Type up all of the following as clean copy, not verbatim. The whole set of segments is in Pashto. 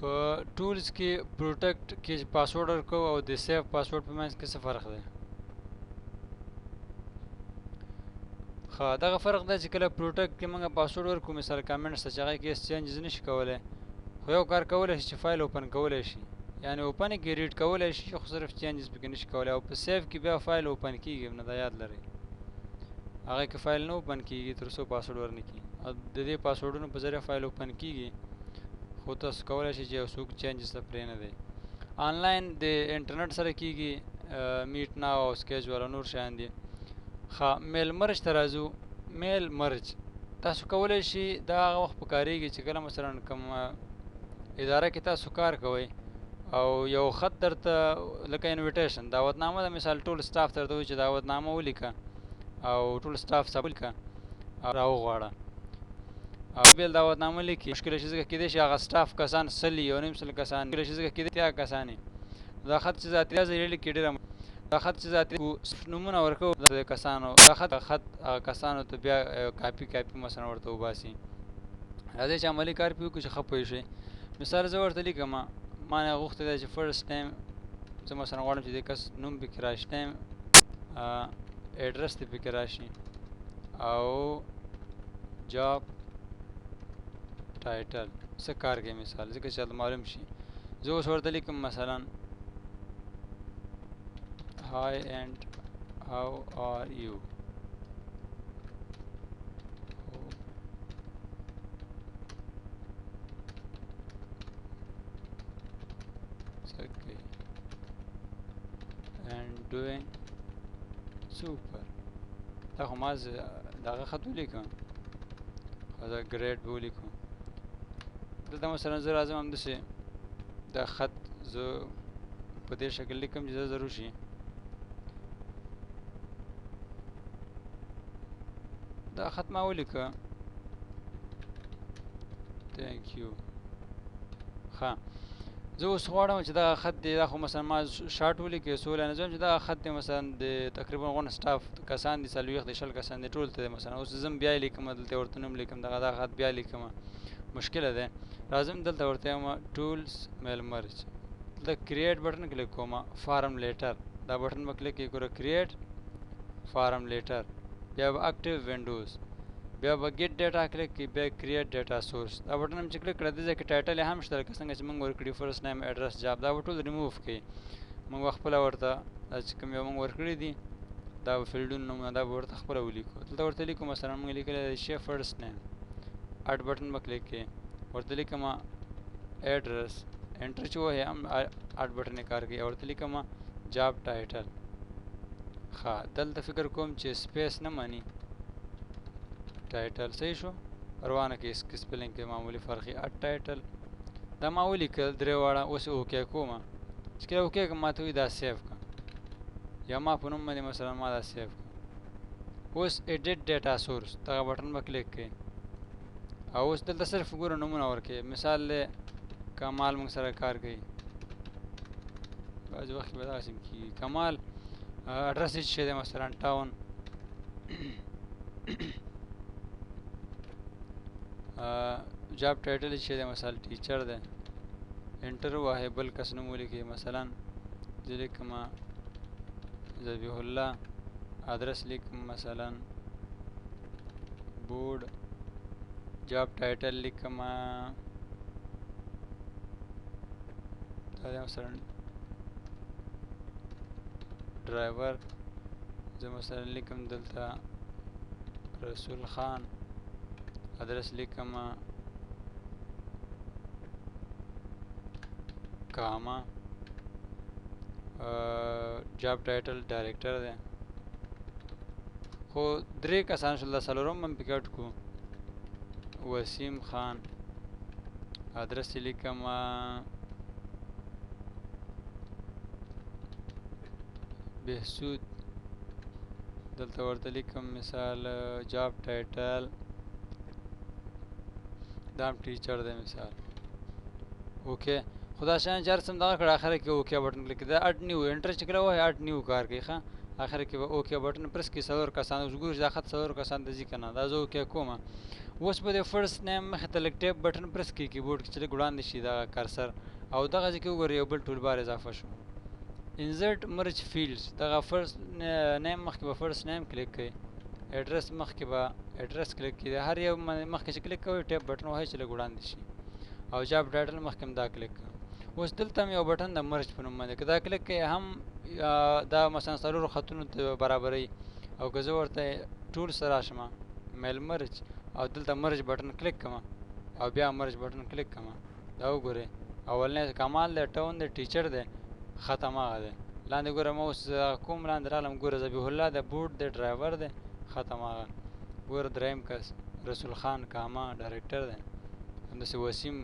په ټولز کې پروټیکټ کې پاسورډ ورکو او د سیف پاسورډ په منځ کې څه فرق دی؟ ښه دغه فرق دی چې کله پروټیکټ کې موږ پاسورډ ورکو مثال کامنټس ته چې هغه کې هېڅ چینجز نشي کولی، خو یو کار کولی شي چې فایل اوپن کولی شي، یعنې اوپن یې کې ریډ کولی شي خو صرف چینجز پکې نشي کولی. او په سیف کې بیا فایل اوپن کېږي نه، دا یاد لرئ هغه کې فایل نه اوپن کېږي تر څو پاسورډ ورنه کړي. او د دې پاسورډونو په ذریعه فایل اوپن کېږي خو تاسو کولی شئ چې یو څوک چینجز ته پرېنږدئ. آنلاین د انټرنیټ سره کېږي، میټ ناو او سکیجول او نور شیان دي. ښه میل مرج ته راځو. میل مرج تاسو کولی شئ دا هغه وخت په کارېږي چې کله مثلا کوم اداره کې تاسو کار کوئ او یو خط درته لکه انویټیشن دعوتنامه ده، مثال ټول سټاف ته درته وایي چې دعوتنامه ولیکه او ټول سټاف ثبت ولیکه او راوغواړه او بیل دعوتنامه لیکي. مشکله شي ځکه کېدای شي هغه سټاف کسان 100 یو نیم سل کسان، مشکله شي ځکه کېدای 30 کسان دا خط چې ذاتي ځای لیکي ډېره دا خط چې ذاتي نومونه ورکوو د کسانو، دا خط کسانو ته بیا کاپي مثلا ورته وباسي. راځئ چې عملي کار پرې وکړو چې ښه پوه شئ. مثال زه ورته لیکم، ما نه غوښتې ده چې فرست ټایم زه مثلا غواړم چې د کس نوم پکې راشي، ټایم ایډرس دې پکې راشي او جاب ټایټل څه کار کوي مثال ځکه چې معلوم شي. زه اوس ورته لیکم مثلا hi and how are you. and doing super. دا خو ما دغه خط ولیکم، خو دا ګریډ به ولیکم. دلته مثلا زه راځم همداسې دا خط زه په دې شکل لیکم چې دا ضرور شي. دا خط ما ولیکه thank you. ښه زه اوس غواړم چې دا خط دی، دا خو مثلا ما شارټ ولیکې څو لاینه، زه چې دا خط دی مثلا د تقریبا غونه سټاف کسان دي 40 د 60 کسان دي ټول ته مثلا اوس زه بیا لیکم دلته ورته نوم لیکم دغه دا خط بیا لیکم مشکله ده. راځم دلته ورته یم ټولز میل مرج، دلته کریټ بټن کلیک کوم، فارم لیټر دا بټن به کلیک کړو، کریټ فارم لیټر، بیا به اکټیو وینډوز، بیا به ګیټ ډیټا کلیک کی، بیا کریټ ډیټا سورس. دا بټن هم چې کلیک کړه دې ځای کې ټایټل هم شته لکه څنګه چې موږ ورکړي فرست نیم ایډرس جاب، دا به ټول ریموف کړي. موږ خپله ورته چې کوم یو موږ ورکړي دي دا به فیلډونه نومونه دا به ورته خپله ولیکو. دلته ورته لیکو مثلا موږ لیکلی دی شی فرست نیم، اډ بټن به کلیک کړي، ورته لیکم ایډرس، انټر چې ووهې هم اډ بټن یې کار کوي. ورته لیکم جاب ټایټل. ښه دلته فکر کوم چې سپیس نه مني، ټایټل صحیح شو، روانه کې سپیلنګ کې معمولی فرق یې اډ ټایټل. دا ما ولیکل درې واړه، اوس اوکې کوم، چې کله اوکې کړم ماته وایي دا سیف کړه، یا ما په نوم باندې مثلا ما دا سیف کړه. اوس ایډیټ ډیټا سورس دغه بټن به کلیک کړئ او اوس دلته صرف ګوره نومونه ورکړئ. مثال دی کمال موږ سره کار کوي، بعضې وخت کې به دغسې کېږي. کمال اډرس یې څه شی دی مثلا ټاون جاب ټایټل یې څه شی دی مثلا ټیچر دی، انټر ووهئ بل کس نوم ولیکئ مثلا زه لیکم ذبیح الله، ادرس لیکم مثلا بورډ، جاب ټایټل لیکم دا دی مثلا ډرایور، زه مثلا لیکم دلته رسول خان، ادرس لیکم کاما، جاب ټایټل ډایرکټر دی. خو درې کسان شول، د څلورم هم پکې اډ کړو، وسیم خان، ادرس یې لیکم بهسود، دلته ورته لیکم مثال جاب ټایټل دا هم ټیچر دی مثال. اوکې خو دا شیان چې هر څه هم دغه کړه اخره کې اوکې بټن کلیک دا اډ نیو، انټر چې کله ووهئ اډ نیو کار کوي. ښه اخر کې به اوکې بټن پرس کې څلور کسان اوس ګورئ دا خط څلور کسان ته ځي که نه دا زه اوکې کوم اوس به د فرست نیم مخې ته لږ ټیپ بټن پرس کړي کیبورډ کې چې لږ وړاندې شي دغه کرسر او دغه ځای کې وګورئ یو بل ټول بار اضافه شو انزرټ مرج فیلډز دغه فرست نیم مخکې به فرست نیم کلیک کړئ اډرس مخکې به اډرس کلیک کړئ هر یو مخکې چې کلیک کوئ ټیپ بټن وهئ چې لږ وړاندې شي او جاب ټایټل مخکې هم دا کلیک کړئ اوس دلته هم یو بټن د مرج په نوم باندې که دا کلیک کړئ هم دا مثلا څلورو خطونو ته برابروي او که زه ورته ټول سره راشم میل مرج او دلته مرج بټن کلیک کړم او بیا مرج بټن کلیک کړم دا وګورئ اولنی کمال دی ټون دی ټیچر دی خط هماغه دی لاندې ګوره ما اوس کوم لاندې رالم ګوره ذبیح الله دی بوټ دی ډرایور دی خط هماغه ګوره دریم کس رسول خان کاما ډایرکټر دی همداسې وسیم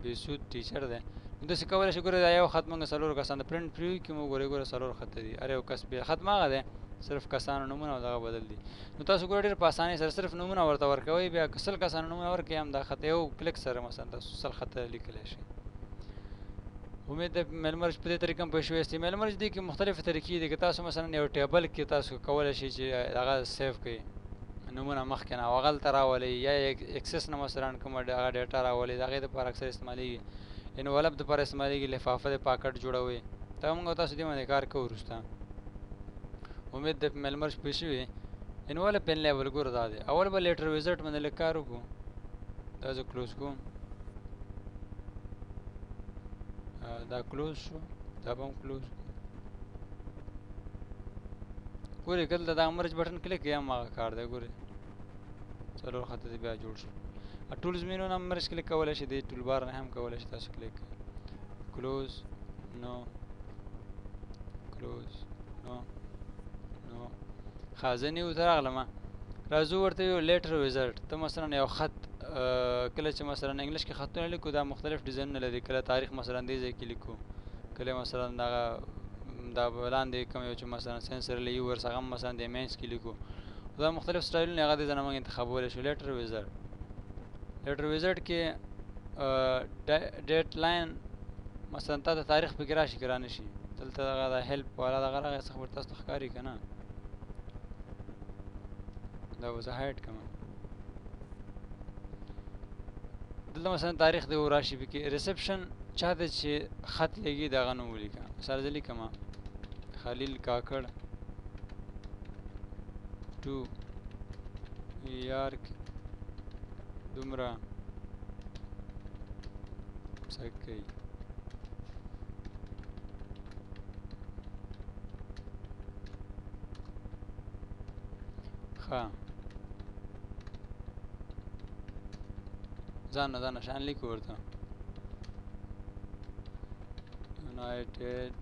بیسود ټیچر دی همداسې کولی شي ګوره دا یو خط موږ څلورو کسان د پرنټ پریویو کې مو ګورئ ګوره څلور خط دي هر یو کس بیا خط هماغه دی صرف کسانو نومونه او دغه بدل دي نو تاسو ګوره ډېر په اسانۍ سره صرف نومونه ورته ورکوئ بیا که سل کسانو نومونه ورکړئ هم دا خط یو کلیک سره مثلا تاسو سل خط لیکلی شئ امید ده میل مرج په دې طریقه هم پوه شوي یاستئ میل مرج دې کې مختلفې طریقې دي که تاسو مثلا یو ټیبل کې تاسو کولی شئ چې هغه سیف کړئ نومونه مخکې نه او هغلته راولئ یا اکسس نه مثلا کومه هغه ډیټا راولئ د هغې دپاره اکثر استعمالیږي انولپ دپاره استعمالیږي لفافه د پاکټ جوړوئ دا موږ تاسو دې باندې کار کوو وروسته امید ده میل مرج پوه شوي انولپ پین لیول ګوره دا دی اول به لیټر ویزټ باندې لږ کار وکړو دا زه کلوز کوم دا کلوز شو دا به هم کلوز ګورئ که دلته دا مرج بټن کلیک کړئ هم هغه کار دی ګورئ څلور خط دې بیا جوړ شو ټولز مینونه هم مرج کلیک کولی شئ د ټول بار نه هم کولی شئ تاسو کلیک کړئ کلوز نو کلوز نو نو ښه زه نیو ته راغلم راځو ورته یو لیټر ویزټ ته مثلا یو خط کله چې مثلا انګلیش کې خطونه لیکو دا مختلف ډیزاینونه لري کله تاریخ مثلا دې ځای کې لیکو کله مثلا دا لاندې کوم یو چې مثلا سنسرلی یورس هغه مثلا د مینس کې لیکو دا مختلف سټایلونه هغه دې ځنه موږ انتخابولی شو لیټر ویزټ کې ډیټ لاین مثلا تا ته تاریخ پکې راشي که رانه شي دلته دغه د هیلپ والا دغه راغی څه خبر تاسو ته ښکاري که نه دا به زه هایډ کړم دلته مثلا تاریخ دی راشي پکې ریسپشن چاته چې خط لګي د هغه نوم ولیکه مثال زه لیکم خلیل کاکړ ټو نیویارک دومره څه کوي ښه ځان شان لیکو ورته یونایټډ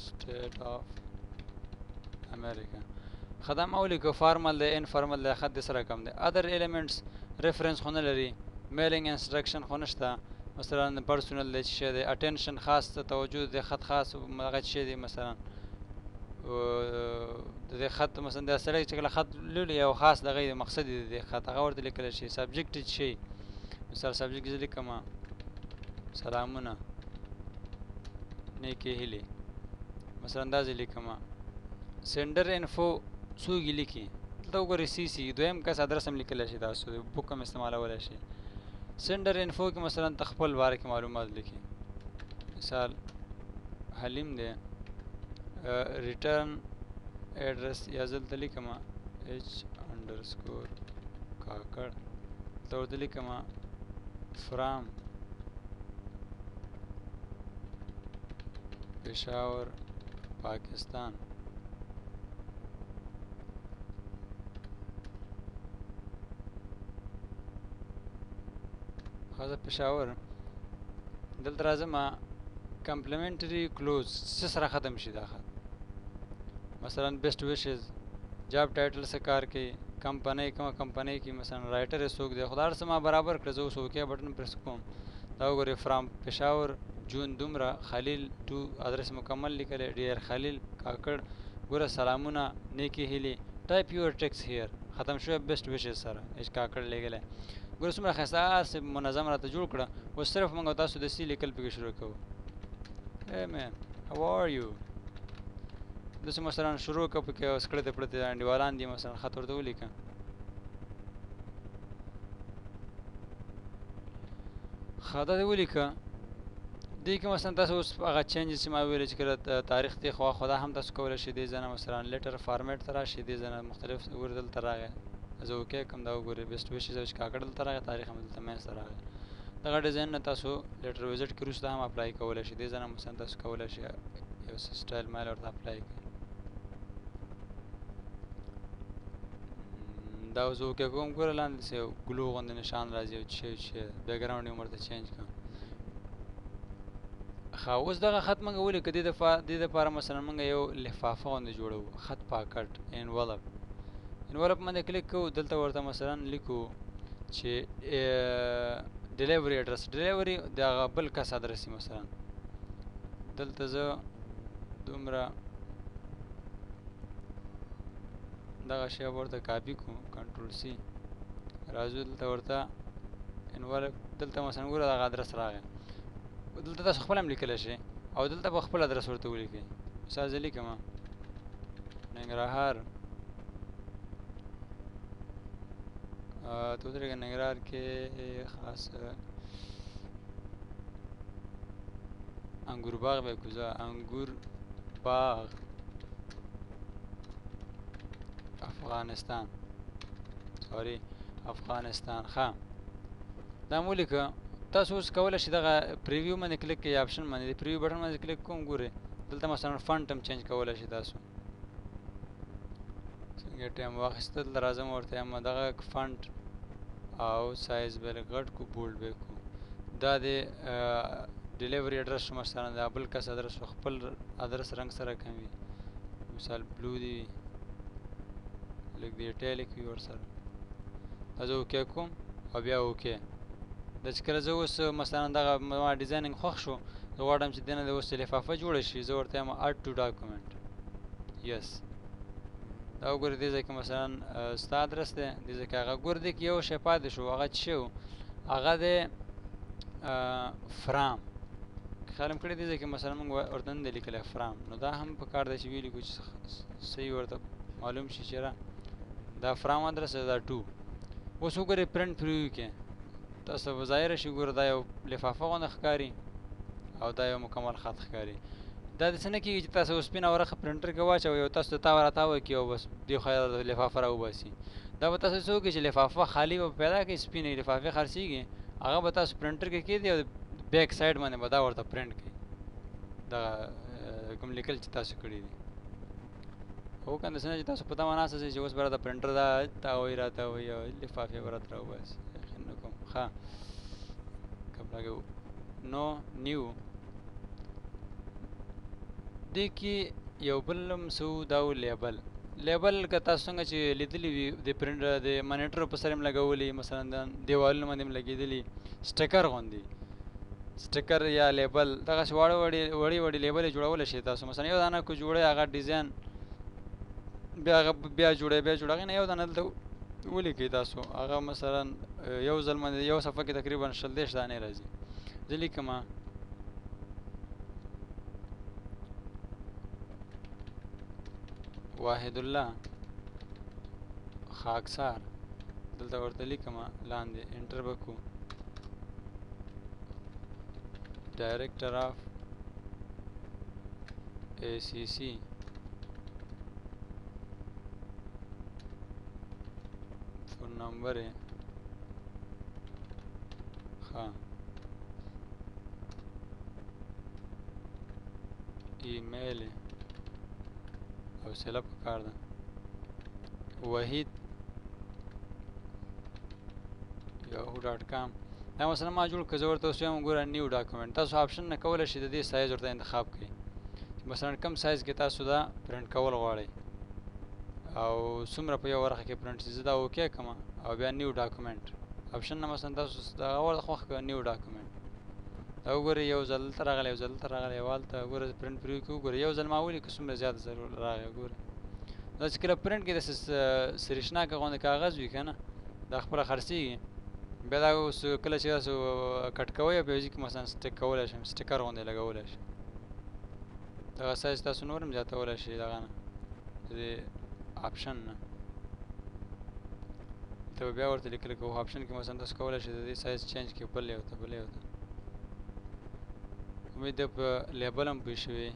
سټیټ آف امریکا خدام او لیکو فارمل دی انفارمل دی خط د سره کم دی ادر ایلیمنټس ریفرنس خو نه لري میلینګ انسټرکشن خو نشته مثلا پرسونل دی چې شی دی اټینشن خاص توجه دی خط خاص هغه شی دی مثلا د دې خط مثلا د سړی چې کله خط لولي یو خاص دغه مقصد دی د خط هغه ورته لیکلی شي سبجیکټ شي مثال سبجیکټ زه لیکم سلامونه نیکې هیلې مثلا دا زه لیکم سینډر انفو څوک یې لیکي دلته وګورئ سی دویم کس ادرس هم لیکلی شي تاسو بوک هم استعمالولی شي سینډر انفو کې مثلا ته خپل باره کې معلومات لیکي مثال حلیم دی ریټرن ایډرس یا زه دلته لیکم h_کاکړ دلته ورته لیکم فرام پېښور پاکستان خاصه پېښور دلته راځم کمپلیمنټري کلوز څه سره ختم شي دا خط مثلا بیسټ ویشز جاب ټایټل څه کار کوي کمپنۍ کومه کمپنۍ کې مثلا رایټر یې څوک دی خو دا هر څه ما برابر کړه زه اوس اوکې بټن پرس کوم دا وګورئ فرام پېښور جون دومره خلیل ټو ادرس مکمل لیکلی ډیر خلیل کاکړ ګوره سلامونه نیکې هیلې ټایپ یور ټیکس هیر ختم شوی بیسټ ویشز سره ایچ کاکړ لیکلی ګوره څومره ښایسته هسې منظم راته جوړ کړه اوس صرف موږ تاسو د سی لیکل پکې شروع کوو Hey man, how are you? داسې مثلا شروع که پکې اوس کړه د پړه انډیوالان دي مثلا خط ورته ولیکه دا دې ولیکه دې کې مثلا تاسو اوس هغه چینجز چې ما ویل چې کله تاریخ دی خو دا هم تاسو کولی شئ دې ځای نه مثلا لیټر فارمیټ ته راشئ دې ځای نه مختلف وګورئ دلته راغی زه اوکې کوم دا وګورئ بیسټ ویشز چې کاکړ دلته راغی تاریخ هم دلته منځته راغی دغه ډیزاین نه تاسو لیټر ویزټ کې وروسته هم اپلای کولی شئ دې ځای نه مثلا تاسو کولی شئ یو سټایل مایل ورته اپلای کړئ دا اوس اوکې کوم ګوره لاندې داسې ګلو غوندې نشان راځي او چې بیکګراوند یې هم ورته چینج کړم ښه اوس دغه خط موږ ولیکه دې دپاره مثلا موږ یو لفافه غوندې جوړوو خط پاکټ انولپ باندې کلیک کوو دلته ورته مثلا لیکو چې ډیلیوري اډرس ډیلیوري د هغه بل کس ادرس مثلا دلته زه دومره دغه شی ورته کاپي کوم کنټرول سی راځو دلته ورته انولپ دلته مثلا ګوره دغه ادرس راغی دلته تاسو خپل هم لیکلی شئ او دلته به خپل ادرس ورته ولیکئ مثال زه لیکم ننګرهار تو درېږه ننګرهار کې خاص انګور باغ به کوزه انګور باغ افغانستان ښه دا مو ولیکه تاسو اوس کولی شئ دغه پریویو باندې کلیک کړئ آپشن باندې د پریویو بټن باندې کلیک کوم ګورئ دلته مثلا فنټ هم چینج کولی شئ تاسو څنګه ټایم واخیسته دلته راځم ورته یم دغه فنټ او سایز به یې غټ کو بولډ به یې کو دا د ډیلیوري اډرس شو مثلا د بل کس ادرس خپل ادرس رنګ سره کم وي مثال بلو دی لږ د ایټالیک وي ورسره دا زه اوکې کوم او بیا اوکې دا چې کله زه اوس مثلا دغه ما ډیزاینینګ خوښ شو زه غواړم چې دې نه د اوس لفافه جوړه شي زه ورته یم اډ ټو ډاکومنټ یس دا وګورئ دې ځای کې مثلا ستا ادرس دی دې ځای کې هغه ګوره دې کې یو شی پاتې شو هغه څه شی و هغه دی فرام خیال مې کړی دې ځای کې مثلا موږ ورته نه دی لیکلی فرام نو دا هم په کار دی چې ویلیکو چې صحیح ورته معلوم شي چې دا فرام ادرس دا ټو اوس وګورئ پرنټ پریویو کې تاسو به ظاهره شي ګوره دا یو لفافه غوندې ښکاري او دا یو مکمل خط ښکاري دا داسې نه کېږي چې تاسو سپینه ورقه پرنټر کې واچوئ او تاسو ته تاو راتاو کړي او بس دې خوا لفافه راوباسي دا به تاسو څه وکړئ چې لفافه خالي به پیدا کړئ سپینې لفافې خرڅېږي هغه به تاسو پرنټر کې کېږدئ او بیک سایډ باندې به دا ورته پرنټ کړئ دغه کوم لیکل چې تاسو کړي دي هو که داسې نه چې تاسو په تمه ناسته شئ چې اوس به راته پرنټر دا تاووي راتاووي او لفافې به راته راوباسي یقین نه کوم ښه کبلاګه نو نیو دې کې یو بل هم څه دا و لیبل که تاسو څنګه چې لیدلي وي د پرنټر د مانیټر په سر یې لګولي مثلا د دیوالونو باندې هم لګېدلي سټیکر غوندې سټیکر یا لیبل دغسې وړې وړې لیبل یې جوړولی شئ تاسو مثلا یو دانه کو جوړئ هغه ډیزاین بیا جوړئ هغې نه یو دانه دلته ولیکئ تاسو هغه مثلا یو ځل باندې یو صفحه کې تقریبا 30 دانې راځي زه لیکمه واحد الله خاکسار دلته ورته لیکمه لاندې انټر به کو ډایرکټر آف ACC فون نمبر ہے हाँ ایمیل ہے حوصله پکار ده وحید yahoo.com دا مثلا ما جوړ که زه ورته اوس وایم ګوره نیو ډاکومنټ تاسو آپشن نه کولی شئ د دې سایز ورته انتخاب کړئ مثلا کم سایز کې تاسو دا پرنټ کول غواړئ او څومره په یو ورقه کې پرنټ شي زه دا اوکې کړم او بیا نیو ډاکومنټ آپشن نه مثلا تاسو دغه ورته خوښ کړه نیو ډاکومنټ دا وګورئ یو ځل دلته راغلی یو ځل دلته راغلی یو هلته ګوره پرنټ پرې وکړو ګوره یو ځل ما ولیکه څومره زیات ضرور راغی ګوره دا چې کله پرنټ کې داسې سریښناکه غوندې کاغذ وي که نه دا خپله خرڅېږي بیا دا اوس کله چې تاسو کټ کوئ بیا یې کې مثلا سټیک کولی شم سټیکر غوندې لګولی شم دغه سایز تاسو نور هم زیاتولی شئ دغه نه د دې آپشن نه ته به بیا ورته لیکلی که آپشن کې مثلا تاسو کولی شئ د دې سایز چینج کړئ بل یو ته بل یو ته امید ده په لیبل هم پوه شوي